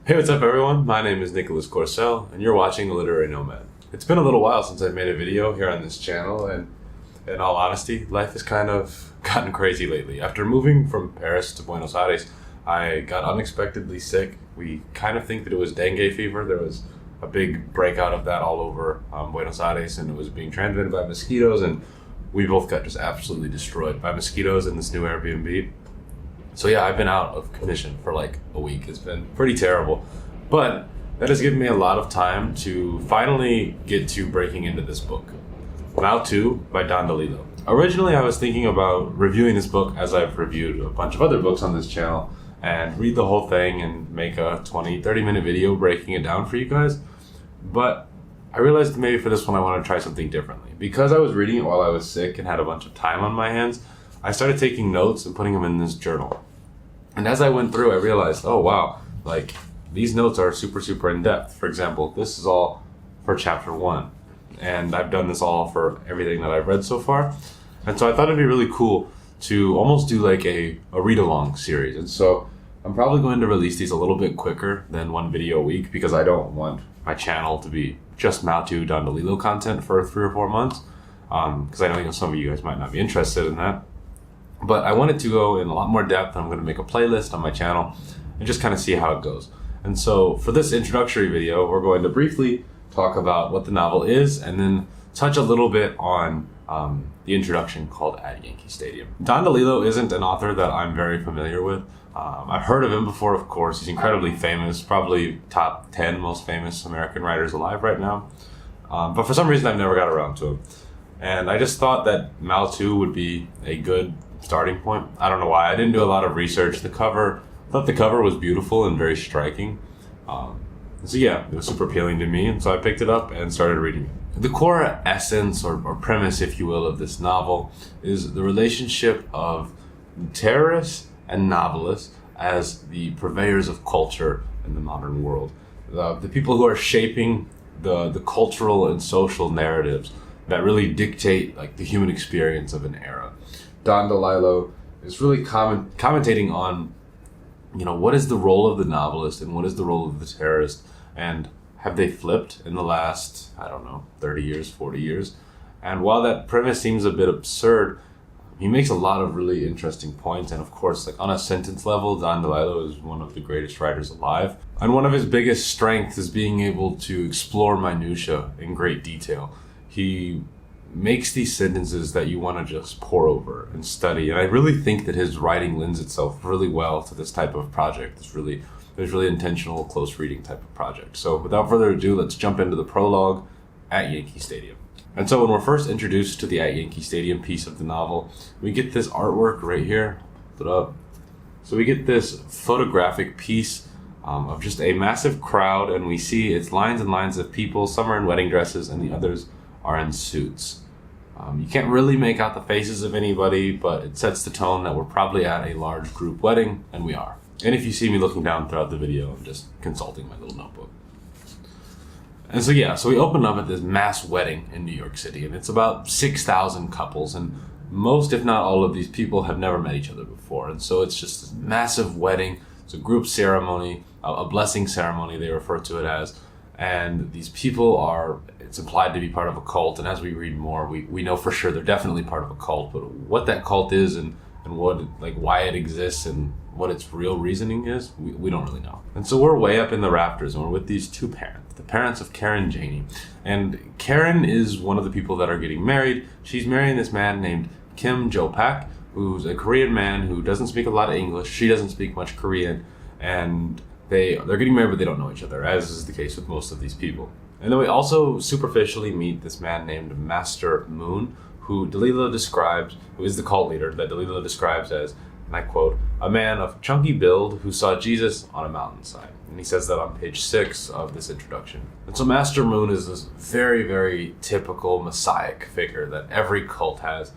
Hey, what's up everyone? My name is Nicholas Corcel, and you're watching The Literary Nomad. It's been a little while since I made a video here on this channel, and in all honesty, life has kind of gotten crazy lately. After moving from Paris to Buenos Aires, I got unexpectedly sick. We kind of think that it was dengue fever. There was a big breakout of that all over Buenos Aires, and it was being transmitted by mosquitoes, and we both got just absolutely destroyed by mosquitoes in this new Airbnb. So yeah, I've been out of commission for like a week. It's been pretty terrible, but that has given me a lot of time to finally get to breaking into this book, Mao II by Don DeLillo. Originally, I was thinking about reviewing this book as I've reviewed a bunch of other books on this channel and read the whole thing and make a 20-30 minute video breaking it down for you guys. But I realized that maybe for this one I want to try something differently. Because I was reading it while I was sick and had a bunch of time on my hands, I started taking notes and putting them in this journal. And as I went through, I realized, oh wow, like these notes are super in depth. For example, this is all for chapter 1. And I've done this all for everything that I've read so far. And so I thought it'd be really cool to almost do like a read-along series. And so I'm probably going to release these a little bit quicker than one video a week because I don't want my channel to be just Mao II Don DeLillo content for 3 or 4 months. Because I know some of you guys might not be interested in that. But I wanted to go in a lot more depth. I'm going to make a playlist on my channel and just kind of see how it goes. And so for this introductory video, we're going to briefly talk about what the novel is and then touch a little bit on the introduction called At Yankee Stadium. Don DeLillo isn't an author that I'm very familiar with. I've heard of him before, of course. He's incredibly famous, probably top 10 most famous American writers alive right now. But for some reason, I've never got around to him. And I just thought that Mao II would be a good starting point. I don't know why. I didn't do a lot of research. I thought the cover was beautiful and very striking. So yeah, it was super appealing to me, and so I picked it up and started reading it. The core essence or premise, if you will, of this novel is the relationship of terrorists and novelists as the purveyors of culture in the modern world. The people who are shaping the cultural and social narratives that really dictate like the human experience of an era. Don DeLillo is really commentating on, what is the role of the novelist and what is the role of the terrorist, and have they flipped in the last, 30 years, 40 years? And while that premise seems a bit absurd, he makes a lot of really interesting points. And of course, like on a sentence level, Don DeLillo is one of the greatest writers alive. And one of his biggest strengths is being able to explore minutia in great detail. He makes these sentences that you want to just pore over and study. And I really think that his writing lends itself really well to this type of project. It's really intentional, close reading type of project. So without further ado, let's jump into the prologue, At Yankee Stadium. And so when we're first introduced to the At Yankee Stadium piece of the novel, we get this artwork right here. Put it up. So we get this photographic piece of just a massive crowd, and we see it's lines and lines of people. Some are in wedding dresses and the others are in suits. You can't really make out the faces of anybody, but it sets the tone that we're probably at a large group wedding, and we are. And if you see me looking down throughout the video, I'm just consulting my little notebook. And so we open up at this mass wedding in New York City, and it's about 6,000 couples, and most, if not all of these people have never met each other before. And so it's just this massive wedding. It's a group ceremony, a blessing ceremony, they refer to it as. And these people it's implied to be part of a cult. And as we read more, we know for sure they're definitely part of a cult. But what that cult is and why it exists and what its real reasoning is, we don't really know. And so we're way up in the rafters and we're with these two parents, the parents of Karen Janey. And Karen is one of the people that are getting married. She's marrying this man named Kim Jo-pak, who's a Korean man who doesn't speak a lot of English. She doesn't speak much Korean. And they're getting married, but they don't know each other, as is the case with most of these people. And then we also superficially meet this man named Master Moon, who is the cult leader that DeLillo describes as, and I quote, a man of chunky build who saw Jesus on a mountainside. And he says that on page 6 of this introduction. And so Master Moon is this very, very typical messiah figure that every cult has.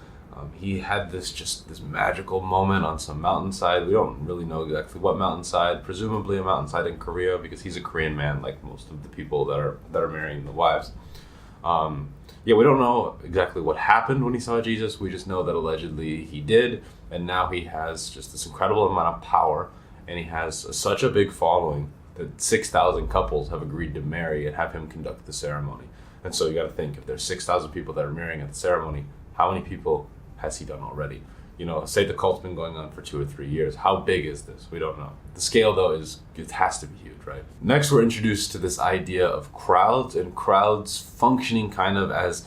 He had this magical moment on some mountainside. We don't really know exactly what mountainside, presumably a mountainside in Korea, because he's a Korean man, like most of the people that are marrying the wives. We don't know exactly what happened when he saw Jesus. We just know that allegedly he did, and now he has just this incredible amount of power, and he has such a big following that 6,000 couples have agreed to marry and have him conduct the ceremony. And so you got to think, if there's 6,000 people that are marrying at the ceremony, how many people has he done already? Say the cult's been going on for 2 or 3 years. How big is this? We don't know. The scale, though, it has to be huge, right? Next, we're introduced to this idea of crowds, and crowds functioning kind of as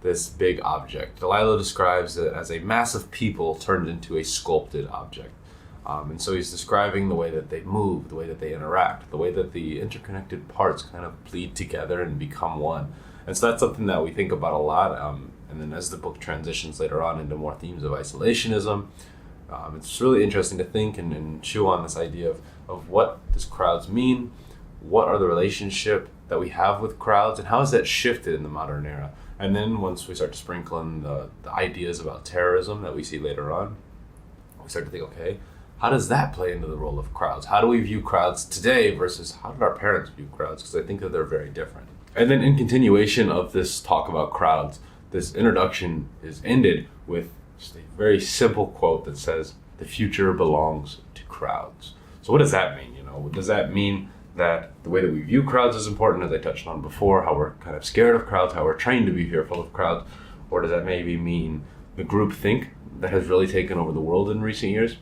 this big object. DeLillo describes it as a mass of people turned into a sculpted object. And so he's describing the way that they move, the way that they interact, the way that the interconnected parts kind of bleed together and become one. And so that's something that we think about a lot. And then as the book transitions later on into more themes of isolationism, it's really interesting to think and chew on this idea of what does crowds mean, what are the relationship that we have with crowds, and how has that shifted in the modern era. And then once we start to sprinkle in the ideas about terrorism that we see later on, we start to think, okay, how does that play into the role of crowds? How do we view crowds today versus how did our parents view crowds? Because I think that they're very different. And then in continuation of this talk about crowds, this introduction is ended with just a very simple quote that says, "The future belongs to crowds." So what does that mean? Does that mean that the way that we view crowds is important, as I touched on before, how we're kind of scared of crowds, how we're trained to be fearful of crowds? Or does that maybe mean the groupthink that has really taken over the world in recent years?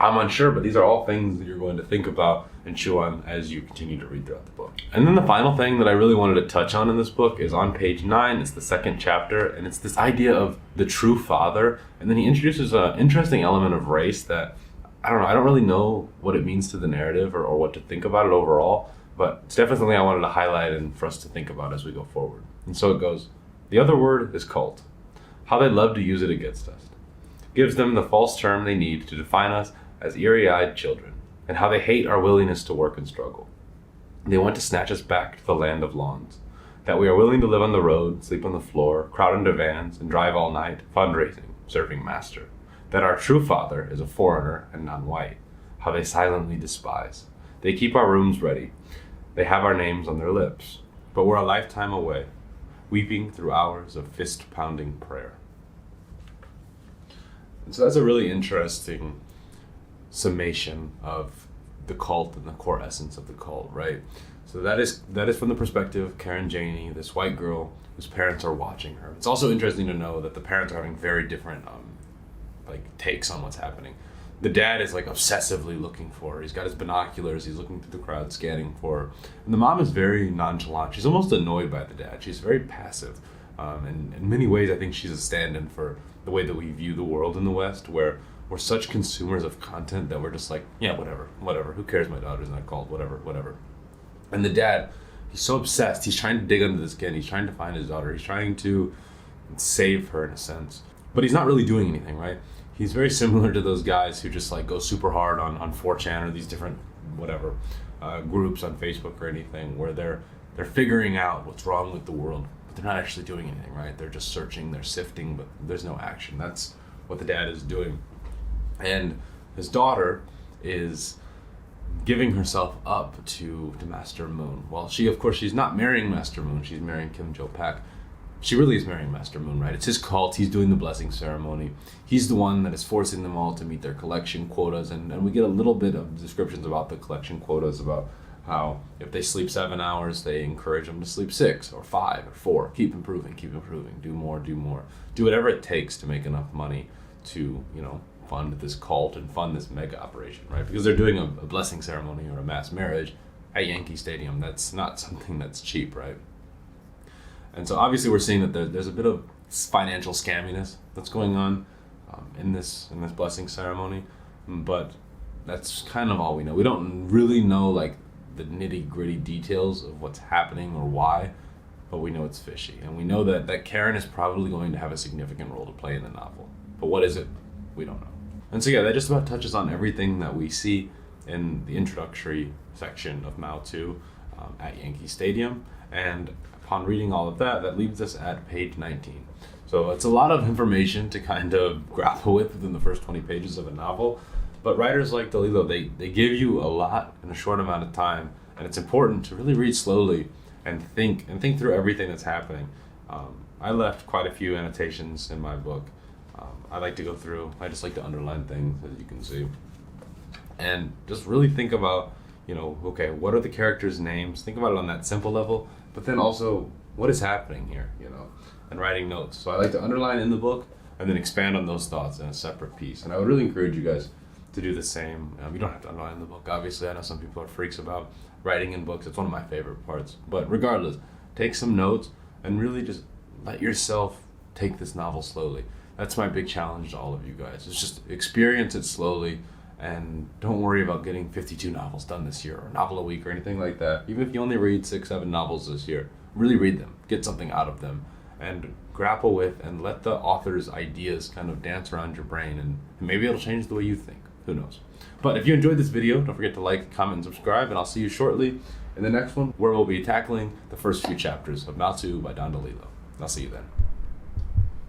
I'm unsure, but these are all things that you're going to think about and chew on as you continue to read throughout the book. And then the final thing that I really wanted to touch on in this book is on page 9. It's the second chapter, and it's this idea of the true father. And then he introduces an interesting element of race that, I don't really know what it means to the narrative or what to think about it overall, but it's definitely something I wanted to highlight and for us to think about as we go forward. And so it goes, "The other word is cult. How they love to use it against us. Gives them the false term they need to define us as eerie-eyed children, and how they hate our willingness to work and struggle. They want to snatch us back to the land of lawns, that we are willing to live on the road, sleep on the floor, crowd into vans, and drive all night, fundraising, serving master. That our true father is a foreigner and non-white, how they silently despise. They keep our rooms ready. They have our names on their lips, but we're a lifetime away, weeping through hours of fist-pounding prayer." And so that's a really interesting summation of the cult and the core essence of the cult, right? So that is from the perspective of Karen Janey, this white girl whose parents are watching her. It's also interesting to know that the parents are having very different takes on what's happening. The dad is obsessively looking for her. He's got his binoculars, he's looking through the crowd, scanning for her. And the mom is very nonchalant. She's almost annoyed by the dad. She's very passive. And in many ways, I think she's a stand-in for the way that we view the world in the West, where we're such consumers of content that we're just yeah, whatever. Who cares? My daughter's not called, whatever. And the dad, he's so obsessed. He's trying to dig under the skin. He's trying to find his daughter. He's trying to save her in a sense. But he's not really doing anything, right? He's very similar to those guys who just go super hard on 4chan or these different groups on Facebook or anything, where they're figuring out what's wrong with the world, but they're not actually doing anything, right? They're just searching, they're sifting, but there's no action. That's what the dad is doing. And his daughter is giving herself up to Master Moon. Well, she's not marrying Master Moon, she's marrying Kim Jo-pak. She really is marrying Master Moon, right? It's his cult, he's doing the blessing ceremony. He's the one that is forcing them all to meet their collection quotas, and we get a little bit of descriptions about the collection quotas, about how if they sleep 7 hours, they encourage them to sleep 6 or 5 or 4. Keep improving, do more. Do whatever it takes to make enough money to, fund this cult and fund this mega operation, right? Because they're doing a blessing ceremony or a mass marriage at Yankee Stadium. That's not something that's cheap, right? And so obviously we're seeing that there's a bit of financial scamminess that's going on in this blessing ceremony, but that's kind of all we know. We don't really know the nitty-gritty details of what's happening or why, but we know it's fishy. And we know that Karen is probably going to have a significant role to play in the novel. But what is it? We don't know. And so that just about touches on everything that we see in the introductory section of Mao II at Yankee Stadium. And upon reading all of that leaves us at page 19. So it's a lot of information to kind of grapple with within the first 20 pages of a novel. But writers like DeLillo, they give you a lot in a short amount of time. And it's important to really read slowly and think through everything that's happening. I left quite a few annotations in my book. I like to go through, I just like to underline things, as you can see. And just really think about, Okay, what are the characters' names? Think about it on that simple level, but then also, what is happening here, and writing notes. So I like to underline in the book and then expand on those thoughts in a separate piece. And I would really encourage you guys to do the same. You don't have to underline in the book, obviously. I know some people are freaks about writing in books. It's one of my favorite parts. But regardless, take some notes and really just let yourself take this novel slowly. That's my big challenge to all of you guys. It's just experience it slowly, and don't worry about getting 52 novels done this year or a novel a week or anything like that. Even if you only read 6-7 novels this year, really read them, get something out of them, and grapple with and let the author's ideas kind of dance around your brain, and maybe it'll change the way you think. Who knows? But if you enjoyed this video, don't forget to like, comment, and subscribe, and I'll see you shortly in the next one, where we'll be tackling the first few chapters of Mao II by Don DeLillo. I'll see you then.